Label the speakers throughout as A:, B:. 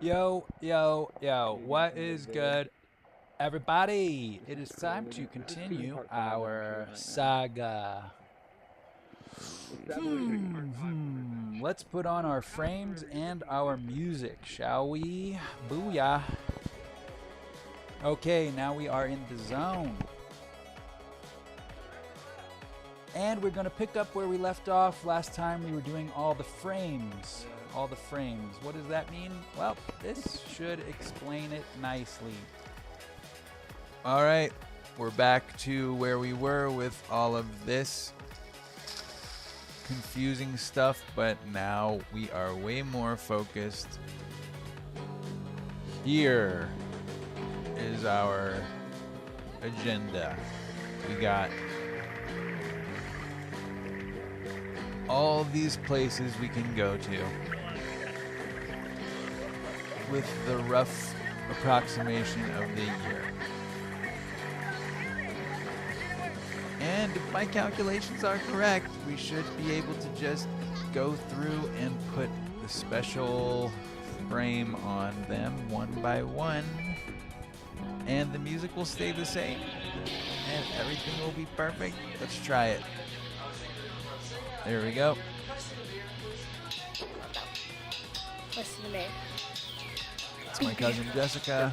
A: Yo, yo, yo, what is good, everybody? It is time to continue our saga. Let's put on our frames and our music, shall we? Booyah. Okay, now we are in the zone. And we're going to pick up where we left off. Last time we were doing all the frames. All the frames. What does that mean? Well, this should explain it nicely. All right, we're back to where we were with all of this confusing stuff, but now we are way more focused. Here is our agenda. We got all these places we can go to with the rough approximation of the year. And if my calculations are correct, we should be able to just go through and put the special frame on them one by one, and the music will stay the same, and everything will be perfect. Let's try it. There we go.
B: What's the name?
A: It's my cousin Jessica.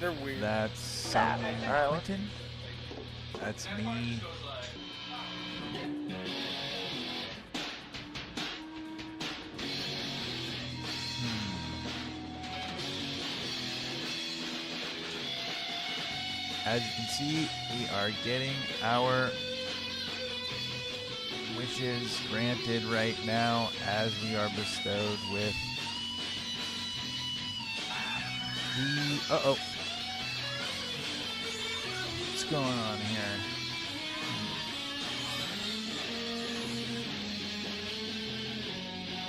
C: They're weird.
A: That's Quentin. That's me. As you can see, we are getting our wishes granted right now as we are bestowed with the... Uh-oh. What's going on here?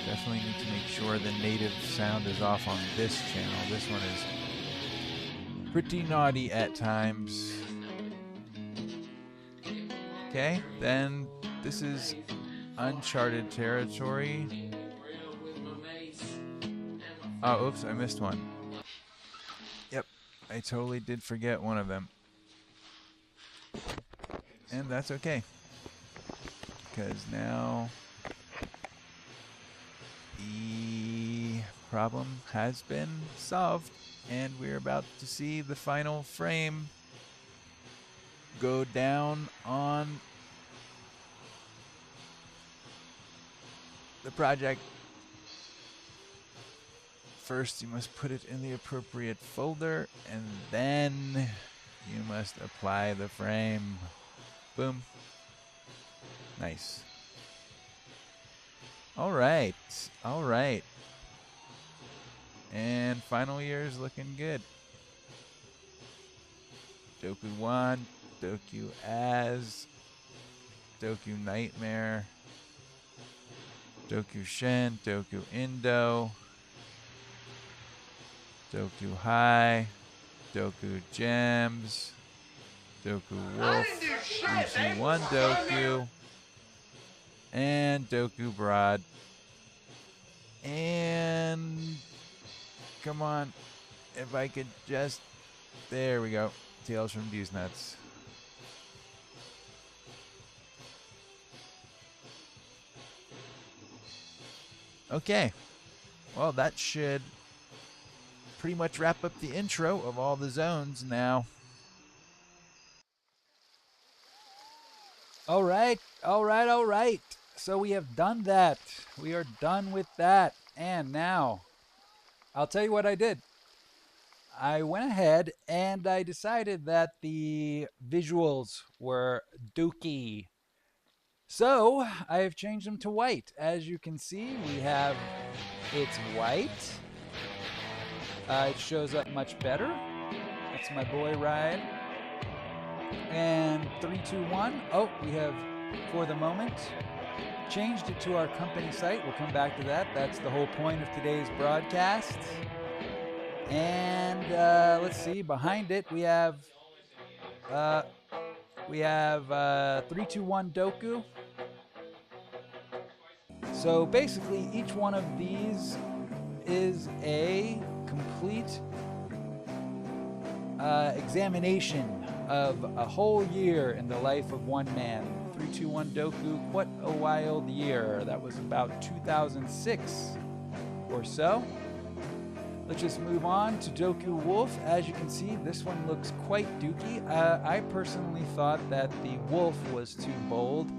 A: Definitely need to make sure the native sound is off on this channel. This one is pretty naughty at times. Okay, then this is uncharted territory. Oh, oops, I missed one. Yep, I totally did forget one of them. And that's okay, because now the problem has been solved, and we're about to see the final frame go down on the project. First, you must put it in the appropriate folder, and then you must apply the frame. Boom. Nice. All right. All right. And final year is looking good. Doku 1, Doku Az, Doku Nightmare, Doku Shen, Doku Indo, Doku High, Doku Gems, Doku Wolf, Uchi 1 Doku, and Doku Broad. And come on, if I could just... There we go. Tales from D's Nuts. Okay. Well, that should pretty much wrap up the intro of all the zones now. All right. All right. All right. So we have done that. We are done with that. And now, I'll tell you what I did. I went ahead and I decided that the visuals were dookie. So I have changed them to white. As you can see, we have it's white. It shows up much better. That's my boy Ryan. And 3, 2, 1. Oh, we have, for the moment, changed it to our company site. We'll come back to that. That's the whole point of today's broadcast. And let's see, behind it we have 3, 2, 1 Doku. So basically each one of these is a complete examination of a whole year in the life of one man. 321 Doku, what a wild year. That was about 2006 or so. Let's just move on to Doku Wolf. As you can see, this one looks quite dooky. I personally thought that the wolf was too bold.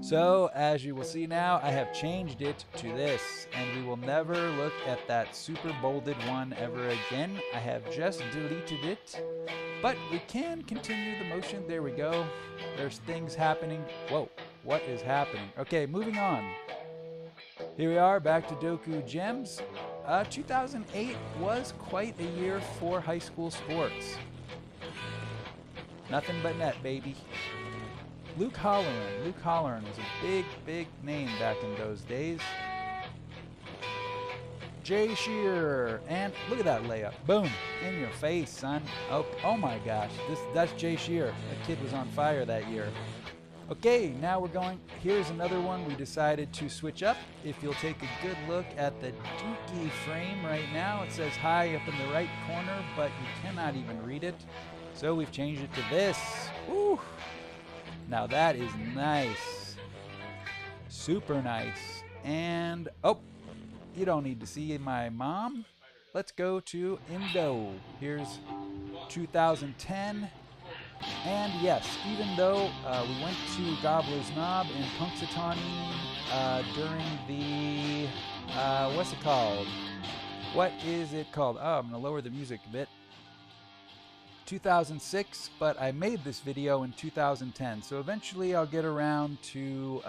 A: So, as you will see now, I have changed it to this, and we will never look at that super bolded one ever again. I have just deleted it, but we can continue the motion. There we go. There's things happening. Whoa, what is happening? Okay, moving on. Here we are, back to Doku Gems. 2008 was quite a year for high school sports. Nothing but net, baby. Luke Holloran. Luke Holloran was a big, big name back in those days. Jay Shearer. And look at that layup. Boom. In your face, son. Oh my gosh. That's Jay Shearer. That kid was on fire that year. Okay, now we're going. Here's another one we decided to switch up. If you'll take a good look at the Dookie frame right now, it says hi up in the right corner, but you cannot even read it. So we've changed it to this. Woo! Now that is nice. Super nice. And, oh, you don't need to see my mom. Let's go to Indo. Here's 2010. And yes, even though we went to Gobbler's Knob in Punxsutawney during the, what's it called? What is it called? Oh, I'm going to lower the music a bit. 2006, but I made this video in 2010. So eventually I'll get around to,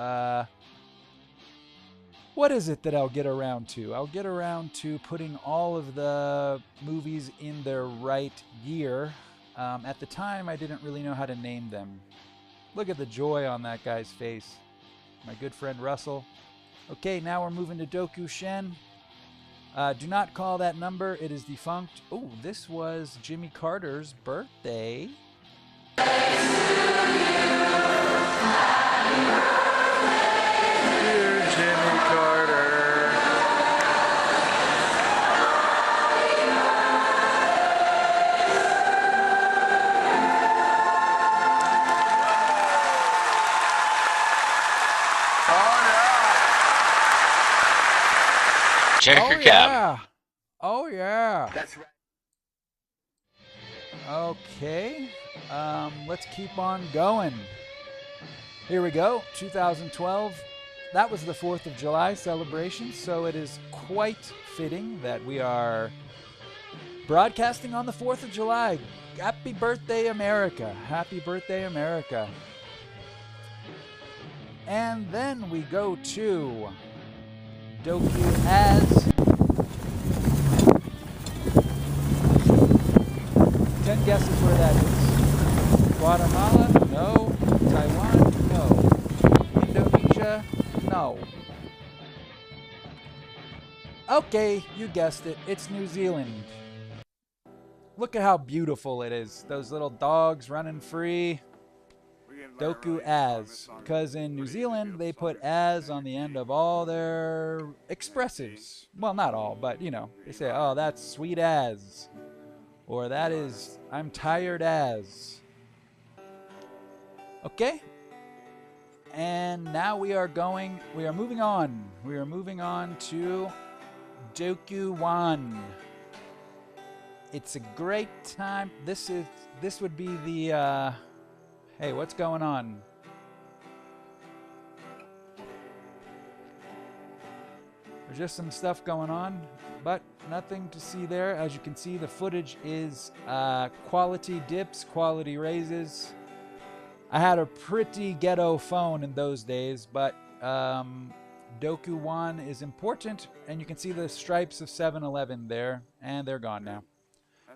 A: what is it that I'll get around to? I'll get around to putting all of the movies in their right year. At the time, I didn't really know how to name them. Look at the joy on that guy's face. My good friend Russell. Okay, now we're moving to Doku Shen. Do not call that number. It is defunct. Oh, this was Jimmy Carter's birthday. Dear Jimmy Carter.
D: Check your cap.
A: Oh yeah.
C: That's right.
A: Okay. Let's keep on going. Here we go. 2012. That was the 4th of July celebration, so it is quite fitting that we are broadcasting on the 4th of July. Happy birthday, America. Happy birthday, America. And then we go to Doku as 10 guesses where that is. Guatemala? No. Taiwan? No. Indonesia? No. Okay, you guessed it. It's New Zealand. Look at how beautiful it is. Those little dogs running free. Doku as, because in New Zealand they put as on the end of all their expressives. Well, not all, but you know, they say, oh, that's sweet as, or that is, I'm tired as. Okay, and now we are moving on. We are moving on to Doku 1. It's a great time. This would be the, hey, what's going on? There's just some stuff going on, but nothing to see there. As you can see, the footage is quality dips, quality raises. I had a pretty ghetto phone in those days, but Doku 1 is important, and you can see the stripes of 7-Eleven there, and they're gone now.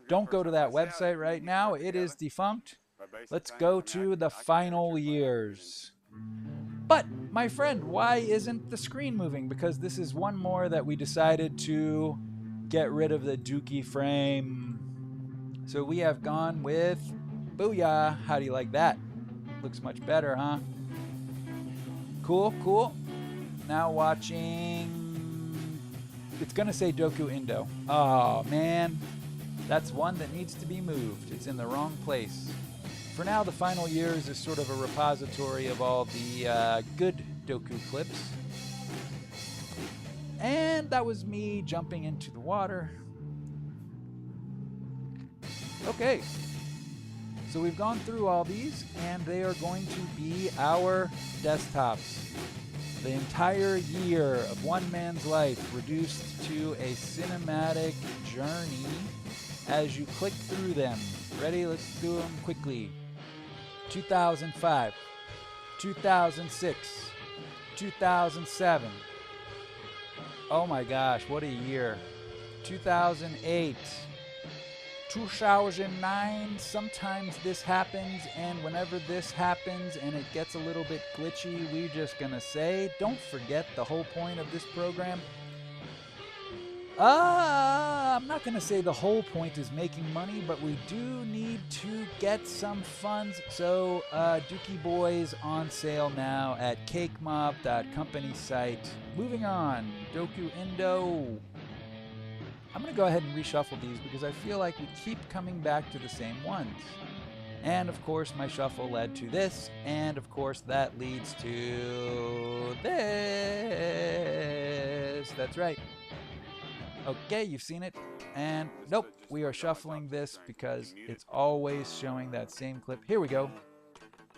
A: Don't go to that website right now. It is defunct. Let's go to the final years. But, my friend, why isn't the screen moving? Because this is one more that we decided to get rid of the Dookie frame. So we have gone with Booyah. How do you like that? Looks much better, huh? Cool, cool. Now watching it's going to say Doku Indo. Oh, man. That's one that needs to be moved. It's in the wrong place. For now, the final years is sort of a repository of all the good Doku clips. And that was me jumping into the water. Okay. So we've gone through all these, and they are going to be our desktops. The entire year of one man's life reduced to a cinematic journey as you click through them. Ready? Let's do them quickly. 2005, 2006, 2007. Oh my gosh, what a year. 2008, 2009. Sometimes this happens, and whenever this happens and it gets a little bit glitchy, we're just gonna say, don't forget the whole point of this program. I'm not gonna say the whole point is making money, but we do need to get some funds. So Dookie Boys on sale now at Cakemob.company site. Moving on, Doku Indo. I'm going to go ahead and reshuffle these because I feel like we keep coming back to the same ones. And of course my shuffle led to this, and of course that leads to this. That's right. Okay, you've seen it. And nope, we are shuffling this because it's always showing that same clip. Here we go.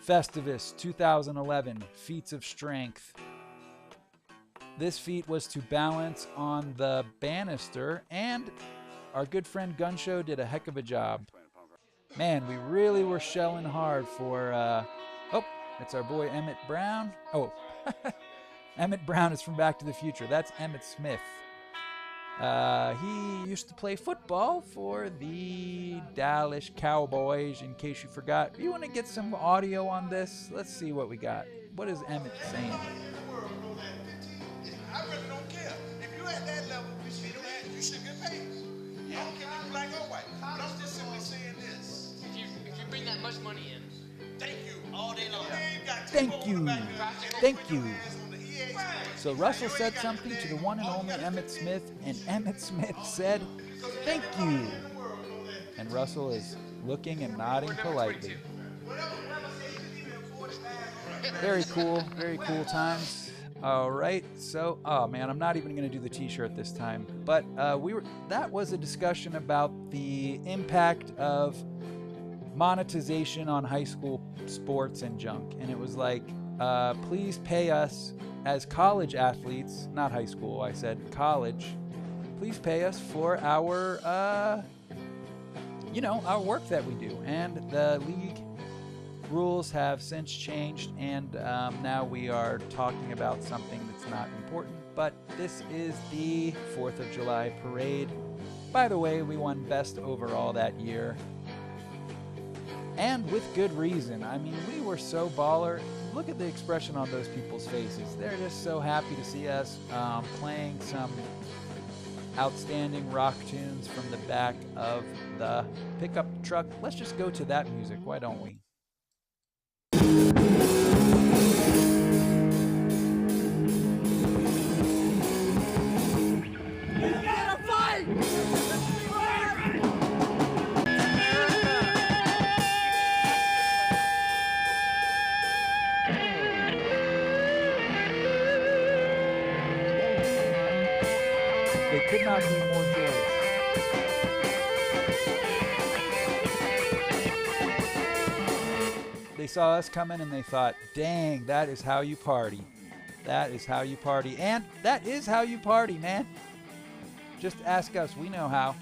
A: Festivus 2011, Feats of Strength. This feat was to balance on the banister, and our good friend Gunshow did a heck of a job. Man, we really were shelling hard for, oh, it's our boy Emmett Brown. Oh, Emmett Brown is from Back to the Future. That's Emmett Smith. He used to play football for the Dallas Cowboys, in case you forgot. If you want to get some audio on this, let's see what we got. What is Emmett saying?
D: I really don't care. If you're at that level, you should get paid. You don't care if you're black or white. But I'm just simply saying this.
C: If you bring that much money in,
D: thank you all day long.
A: Thank you. Thank you. So Russell said something to the one and only Emmett Smith, and Emmett Smith said, thank you. And Russell is looking and nodding politely. Very cool times. All right, so, oh man, I'm not even going to do the t-shirt this time. But that was a discussion about the impact of monetization on high school sports and junk. And it was like, please pay us as college athletes, not high school, I said college. Please pay us for our, our work that we do. And the league rules have since changed, and now we are talking about something that's not important, but this is the 4th of July parade. By the way, we won best overall that year, and with good reason. I mean, we were so baller. Look at the expression on those people's faces. They're just so happy to see us playing some outstanding rock tunes from the back of the pickup truck. Let's just go to that music, why don't we? They could not be more joyous. They saw us coming and they thought, dang, that is how you party. That is how you party. And that is how you party, man. Just ask us. We know how.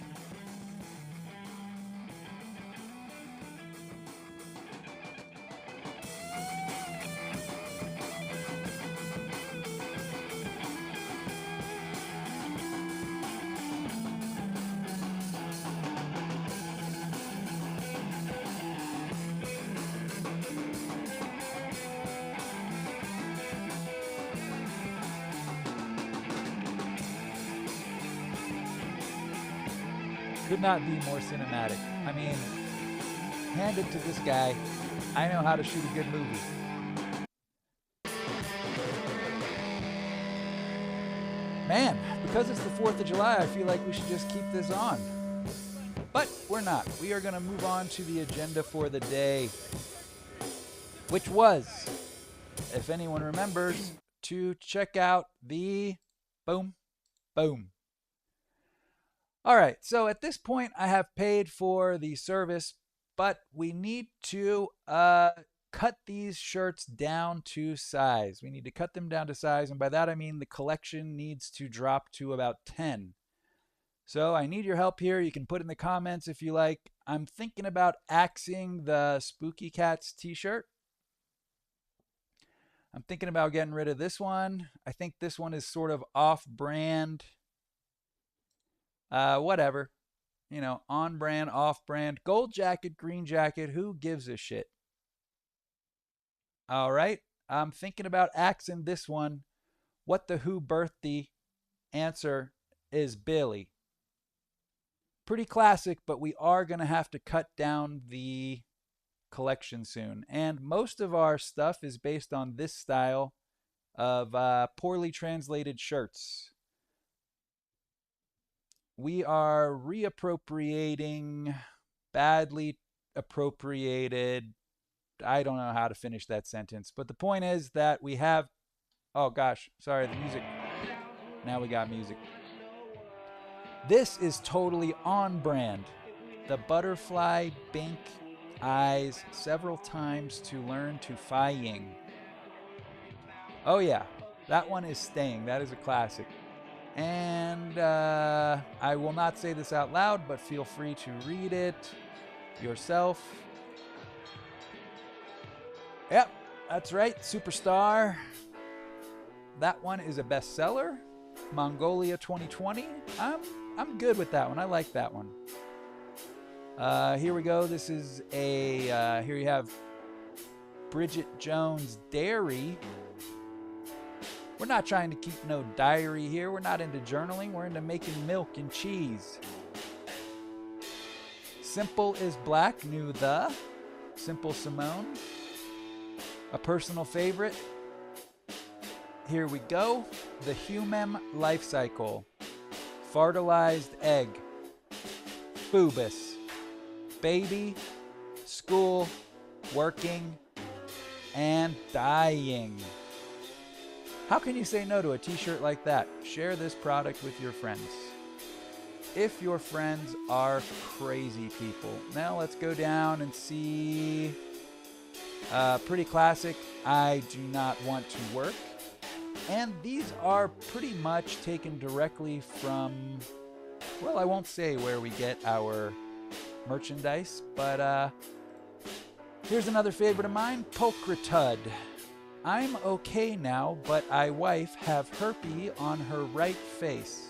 A: Could not be more cinematic. I mean, hand it to this guy. I know how to shoot a good movie. Man, because it's the 4th of July, I feel like we should just keep this on. But we're not. We are going to move on to the agenda for the day, which was, if anyone remembers, to check out the boom. All right, so at this point, I have paid for the service, but we need to cut these shirts down to size. We need to cut them down to size, and by that I mean the collection needs to drop to about 10. So I need your help here. You can put in the comments if you like. I'm thinking about axing the Spooky Cats t-shirt. I'm thinking about getting rid of this one. I think this one is sort of off-brand. Whatever. You know, on-brand, off-brand. Gold jacket, green jacket. Who gives a shit? All right. I'm thinking about axing this one. What the Who birthed the answer is Billy. Pretty classic, but we are going to have to cut down the collection soon. And most of our stuff is based on this style of poorly translated shirts. We are reappropriating badly appropriated. I don't know how to finish that sentence, but the point is that we have, oh gosh, sorry, the music. Now we got music. This is totally on brand. The butterfly bink eyes several times to learn to flying. Oh yeah, that one is staying. That is a classic. And I will not say this out loud, but feel free to read it yourself. Yep, that's right, Superstar. That one is a bestseller. Mongolia 2020. I'm good with that one. I like that one. Here we go. This is a, here you have Bridget Jones Dairy. We're not trying to keep no diary here. We're not into journaling. We're into making milk and cheese. Simple is Black, new the. Simple Simone. A personal favorite. Here we go. The Human Life Cycle. Fertilized egg. Boobus. Baby. School. Working. And dying. How can you say no to a t-shirt like that? Share this product with your friends. If your friends are crazy people. Now let's go down and see. Pretty classic. I do not want to work. And these are pretty much taken directly from, well, I won't say where we get our merchandise, but here's another favorite of mine, Polkratud. I'm okay now, but I wife have herpes on her right face.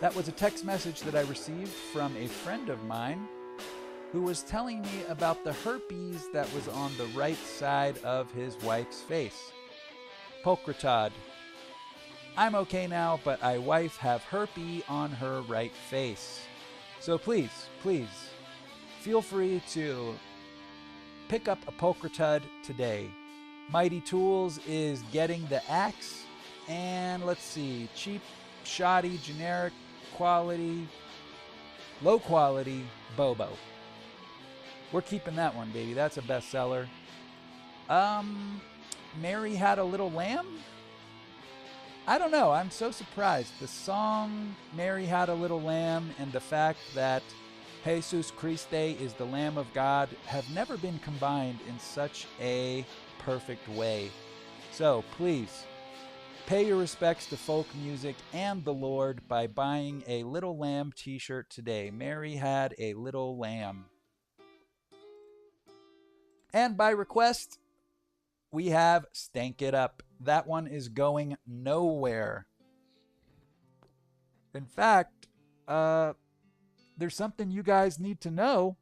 A: That was a text message that I received from a friend of mine who was telling me about the herpes that was on the right side of his wife's face. Polkratud. I'm okay now, but I wife have herpes on her right face. So please, feel free to pick up a Polkratud today. Mighty Tools is getting the axe, and let's see, cheap, shoddy, generic, quality, low quality, Bobo. We're keeping that one, baby. That's a bestseller. Mary Had a Little Lamb? I don't know. I'm so surprised. The song Mary Had a Little Lamb and the fact that Jesus Christe is the Lamb of God have never been combined in such a perfect way. So please pay your respects to folk music and the Lord by buying a Little Lamb t-shirt today. Mary Had a Little Lamb. And by request, we have Stank It Up. That one is going nowhere. In fact, there's something you guys need to know.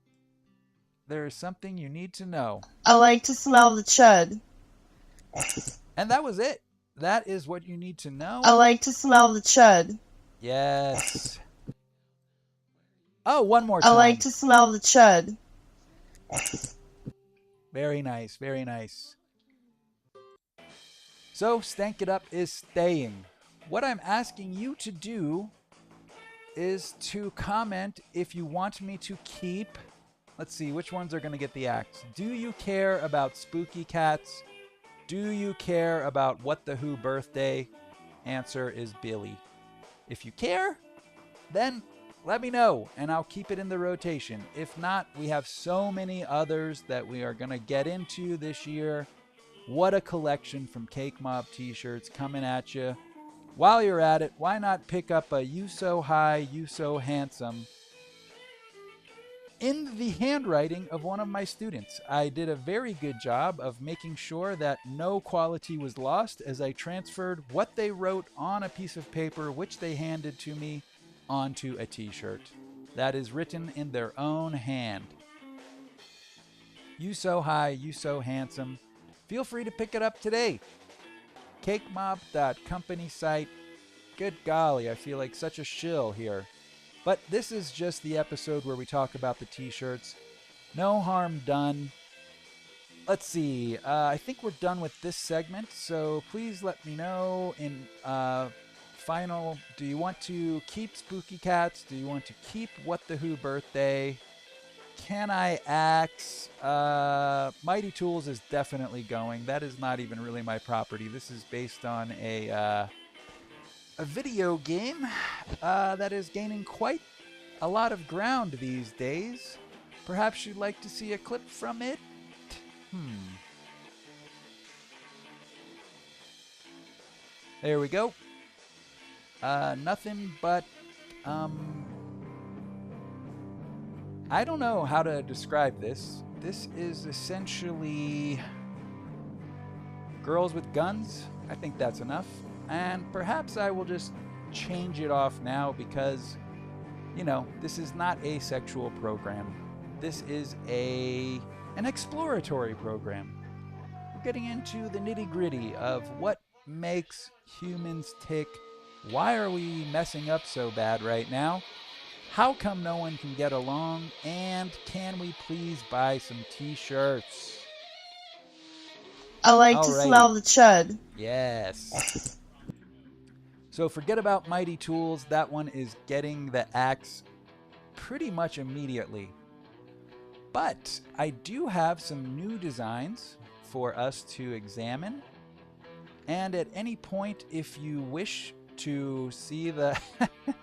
A: There's something you need to know.
E: I like to smell the chud.
A: And that was it. That is what you need to know.
E: I like to smell the chud.
A: Yes. Oh, one more time.
E: I like to smell the chud.
A: Very nice, very nice. So, Stank It Up is staying. what I'm asking you to do is to comment if you want me to keep. Let's see, which ones are going to get the axe? Do you care about spooky cats? Do you care about What the Who birthday? Answer is Billy. If you care, then let me know and I'll keep it in the rotation. If not, we have so many others that we are going to get into this year. What a collection from Cakemob t-shirts coming at you. While you're at it, why not pick up a You So High, You So Handsome in the handwriting of one of my students. I did a very good job of making sure that no quality was lost as I transferred what they wrote on a piece of paper, which they handed to me, onto a t-shirt that is written in their own hand. You So High, You So Handsome. Feel free to pick it up today. Cakemob.company site. Good golly, I feel like such a shill here. But this is just the episode where we talk about the t-shirts. No harm done. Let's see. I think we're done with this segment, so please let me know in final. Do you want to keep Spooky Cats? Do you want to keep What the Who birthday? Can I axe? Mighty Tools is definitely going. That is not even really my property. This is based on a video game that is gaining quite a lot of ground these days. Perhaps you'd like to see a clip from it? There we go. Nothing but I don't know how to describe this. This is essentially girls with guns. I think that's enough. And perhaps I will just change it off now because, you know, this is not a sexual program. This is an exploratory program. We're getting into the nitty-gritty of what makes humans tick. Why are we messing up so bad right now? How come no one can get along? And can we please buy some t-shirts?
E: I like to
A: Alrighty.
E: smell the chud.
A: Yes. So forget about Mighty Tools. That one is getting the axe pretty much immediately. But I do have some new designs for us to examine. And at any point, if you wish to see the...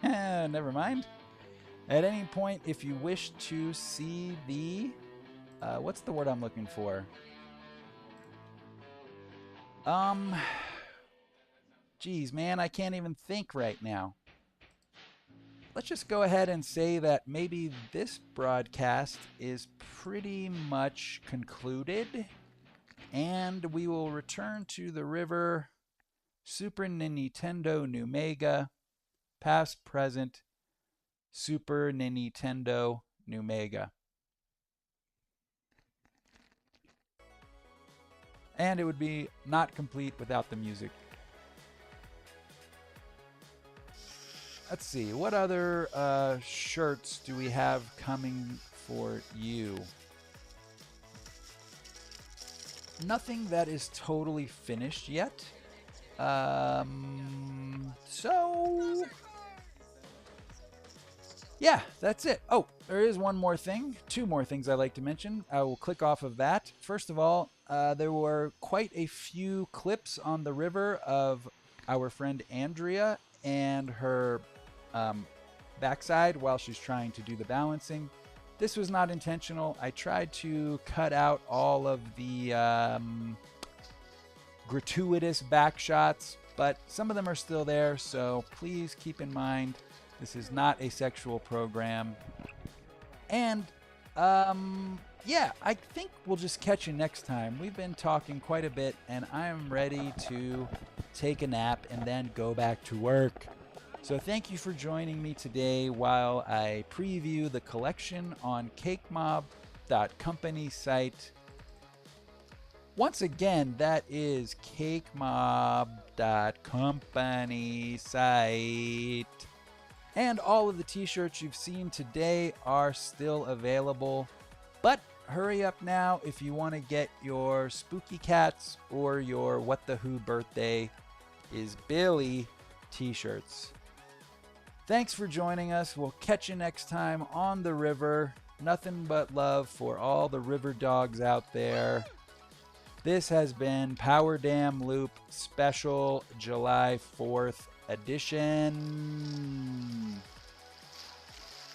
A: Never mind. At any point, if you wish to see the... what's the word I'm looking for? Geez, man, I can't even think right now. Let's just go ahead and say that maybe this broadcast is pretty much concluded. And we will return to the river. Super Nintendo New Mega. Past, present. Super Nintendo New Mega. And it would be not complete without the music. Let's see, what other shirts do we have coming for you? Nothing that is totally finished yet. So yeah, that's it. Oh, there is one more thing. Two more things I'd like to mention. I will click off of that. First of all, there were quite a few clips on the river of our friend Andrea and her backside while she's trying to do the balancing. This was not intentional. I tried to cut out all of the gratuitous back shots, but some of them are still there, so please keep in mind this is not a sexual program. And yeah, I think we'll just catch you next time. We've been talking quite a bit, and I'm ready to take a nap and then go back to work. So thank you for joining me today while I preview the collection on Cakemob.company site. Once again, that is Cakemob.company site. And all of the t-shirts you've seen today are still available. But hurry up now if you want to get your Spooky Cats or your What the Who birthday is Billy t-shirts. Thanks for joining us. We'll catch you next time on the river. Nothing but love for all the river dogs out there. This has been POWERDAM Loop Special July 4th edition.